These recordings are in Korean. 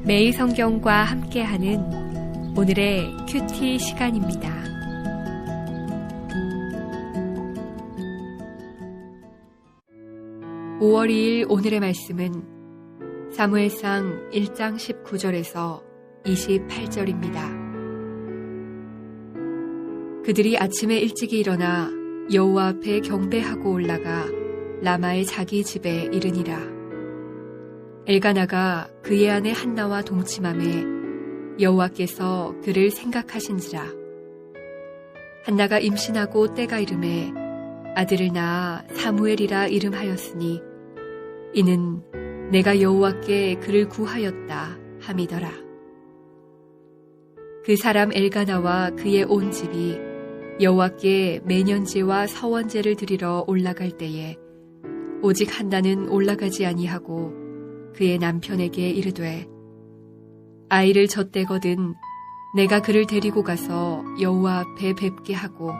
매일 성경과 함께하는 오늘의 큐티 시간입니다. (5월 2일) 오늘의 말씀은 사무엘상 1장 19절에서 28절입니다. 그들이 아침에 일찍이 일어나 여호와 앞에 경배하고 올라가 라마의 자기 집에 이르니라. 엘가나가 그의 아내 한나와 동침함에 여호와께서 그를 생각하신지라. 한나가 임신하고 때가 이름에 아들을 낳아 사무엘이라 이름하였으니 이는 내가 여호와께 그를 구하였다 함이더라. 그 사람 엘가나와 그의 온 집이 여호와께 매년제와 서원제를 드리러 올라갈 때에 오직 한나는 올라가지 아니하고 그의 남편에게 이르되 아이를 젖대거든 내가 그를 데리고 가서 여호와 앞에 뵙게 하고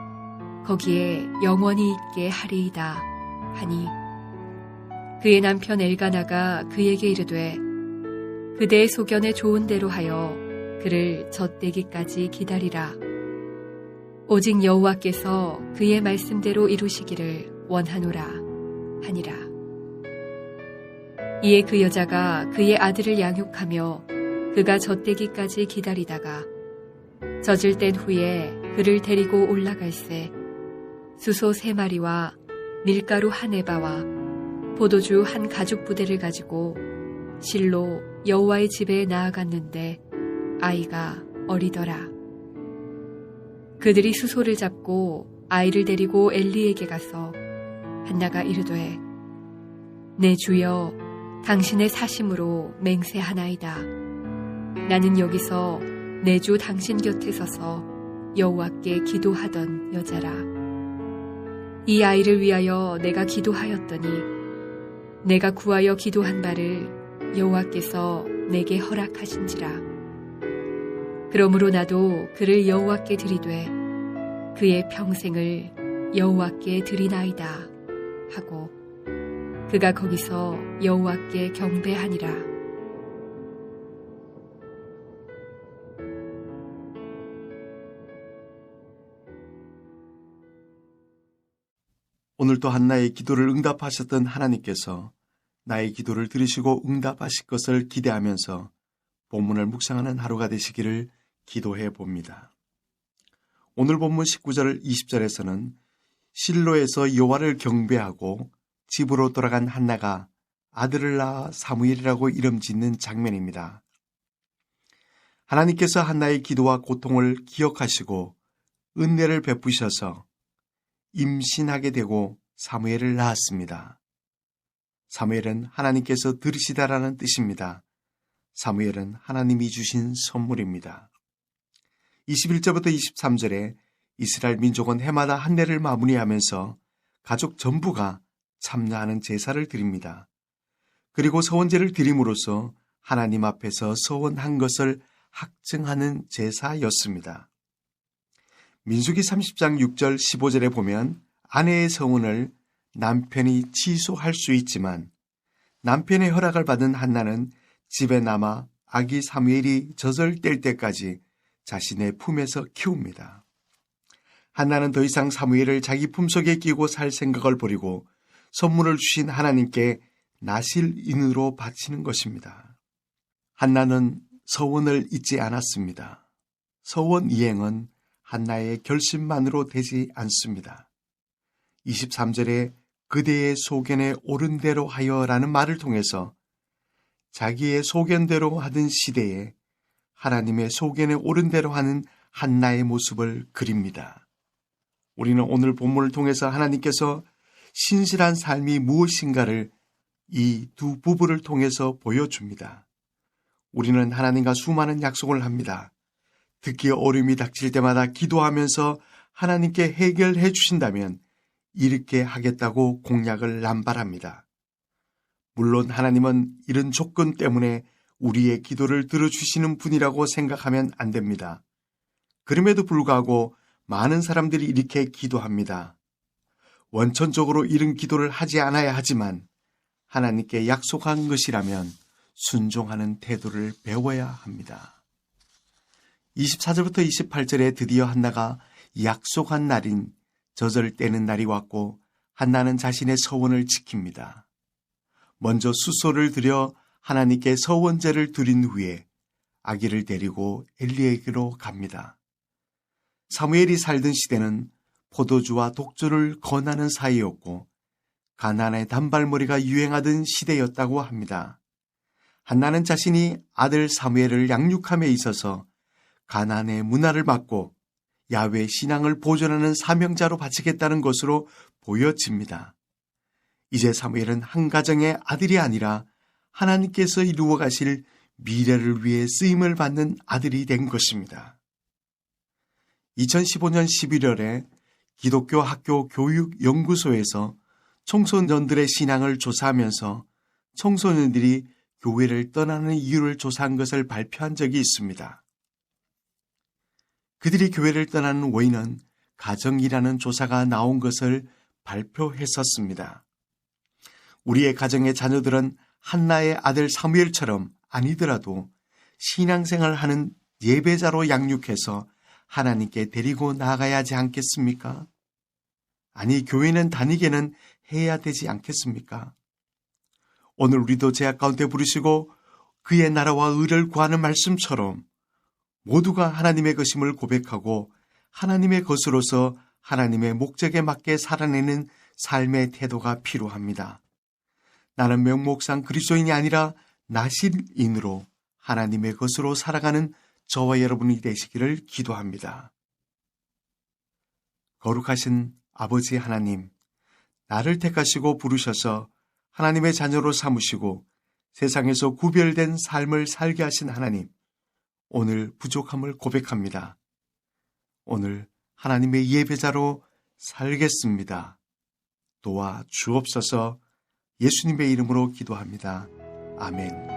거기에 영원히 있게 하리이다 하니 그의 남편 엘가나가 그에게 이르되 그대의 소견에 좋은 대로 하여 그를 젖대기까지 기다리라. 오직 여호와께서 그의 말씀대로 이루시기를 원하노라 하니라. 이에 그 여자가 그의 아들을 양육하며 그가 젖대기까지 기다리다가 젖을 뗀 후에 그를 데리고 올라갈새 수소 3마리와 밀가루 1에바와 포도주 1 가죽 부대를 가지고 실로 여호와의 집에 나아갔는데 아이가 어리더라. 그들이 수소를 잡고 아이를 데리고 엘리에게 가서 한나가 이르되 내 주여 당신의 사심으로 맹세하나이다. 나는 여기서 내 주 당신 곁에 서서 여호와께 기도하던 여자라. 이 아이를 위하여 내가 기도하였더니 내가 구하여 기도한 바를 여호와께서 내게 허락하신지라. 그러므로 나도 그를 여호와께 드리되 그의 평생을 여호와께 드리나이다 하고 그가 거기서 여호와께 경배하니라. 오늘도 한나의 기도를 응답하셨던 하나님께서 나의 기도를 들으시고 응답하실 것을 기대하면서 본문을 묵상하는 하루가 되시기를 기도해 봅니다. 오늘 본문 19절 20절에서는 실로에서 여호와를 경배하고 집으로 돌아간 한나가 아들을 낳아 사무엘이라고 이름 짓는 장면입니다. 하나님께서 한나의 기도와 고통을 기억하시고 은혜를 베푸셔서 임신하게 되고 사무엘을 낳았습니다. 사무엘은 하나님께서 들으시다라는 뜻입니다. 사무엘은 하나님이 주신 선물입니다. 21절부터 23절에 이스라엘 민족은 해마다 한 해를 마무리하면서 가족 전부가 참여하는 제사를 드립니다. 그리고 서원제를 드림으로써 하나님 앞에서 서원한 것을 확증하는 제사였습니다. 민수기 30장 6절 15절에 보면 아내의 서원을 남편이 취소할 수 있지만 남편의 허락을 받은 한나는 집에 남아 아기 사무엘이 젖을 뗄 때까지 자신의 품에서 키웁니다. 한나는 더 이상 사무엘을 자기 품속에 끼고 살 생각을 버리고 선물을 주신 하나님께 나실인으로 바치는 것입니다. 한나는 서원을 잊지 않았습니다. 서원 이행은 한나의 결심만으로 되지 않습니다. 23절에 그대의 소견에 옳은 대로 하여라는 말을 통해서 자기의 소견대로 하던 시대에 하나님의 소견에 옳은 대로 하는 한나의 모습을 그립니다. 우리는 오늘 본문을 통해서 하나님께서 신실한 삶이 무엇인가를 이 두 부부를 통해서 보여줍니다. 우리는 하나님과 수많은 약속을 합니다. 듣기 어려움이 닥칠 때마다 기도하면서 하나님께 해결해 주신다면 이렇게 하겠다고 공약을 남발합니다. 물론 하나님은 이런 조건 때문에 우리의 기도를 들어주시는 분이라고 생각하면 안 됩니다. 그럼에도 불구하고 많은 사람들이 이렇게 기도합니다. 원천적으로 이런 기도를 하지 않아야 하지만 하나님께 약속한 것이라면 순종하는 태도를 배워야 합니다. 24절부터 28절에 드디어 한나가 약속한 날인 젖을 떼는 날이 왔고 한나는 자신의 서원을 지킵니다. 먼저 수소를 들여 하나님께 서원제를 드린 후에 아기를 데리고 엘리에게로 갑니다. 사무엘이 살던 시대는 포도주와 독주를 권하는 사이였고 가나안의 단발머리가 유행하던 시대였다고 합니다. 한나는 자신이 아들 사무엘을 양육함에 있어서 가나안의 문화를 맡고 야훼 신앙을 보존하는 사명자로 바치겠다는 것으로 보여집니다. 이제 사무엘은 한 가정의 아들이 아니라 하나님께서 이루어 가실 미래를 위해 쓰임을 받는 아들이 된 것입니다. 2015년 11월에 기독교 학교 교육연구소에서 청소년들의 신앙을 조사하면서 청소년들이 교회를 떠나는 이유를 조사한 것을 발표한 적이 있습니다. 그들이 교회를 떠나는 원인은 가정이라는 조사가 나온 것을 발표했었습니다. 우리의 가정의 자녀들은 한나의 아들 사무엘처럼 아니더라도 신앙생활을 하는 예배자로 양육해서 하나님께 데리고 나가야 하지 않겠습니까? 아니, 교회는 다니게는 해야 되지 않겠습니까? 오늘 우리도 제약 가운데 부르시고 그의 나라와 의를 구하는 말씀처럼 모두가 하나님의 것임을 고백하고 하나님의 것으로서 하나님의 목적에 맞게 살아내는 삶의 태도가 필요합니다. 나는 명목상 그리스도인이 아니라 나실인으로 하나님의 것으로 살아가는 저와 여러분이 되시기를 기도합니다. 거룩하신 아버지 하나님, 나를 택하시고 부르셔서 하나님의 자녀로 삼으시고 세상에서 구별된 삶을 살게 하신 하나님, 오늘 부족함을 고백합니다. 오늘 하나님의 예배자로 살겠습니다. 도와 주옵소서. 예수님의 이름으로 기도합니다. 아멘.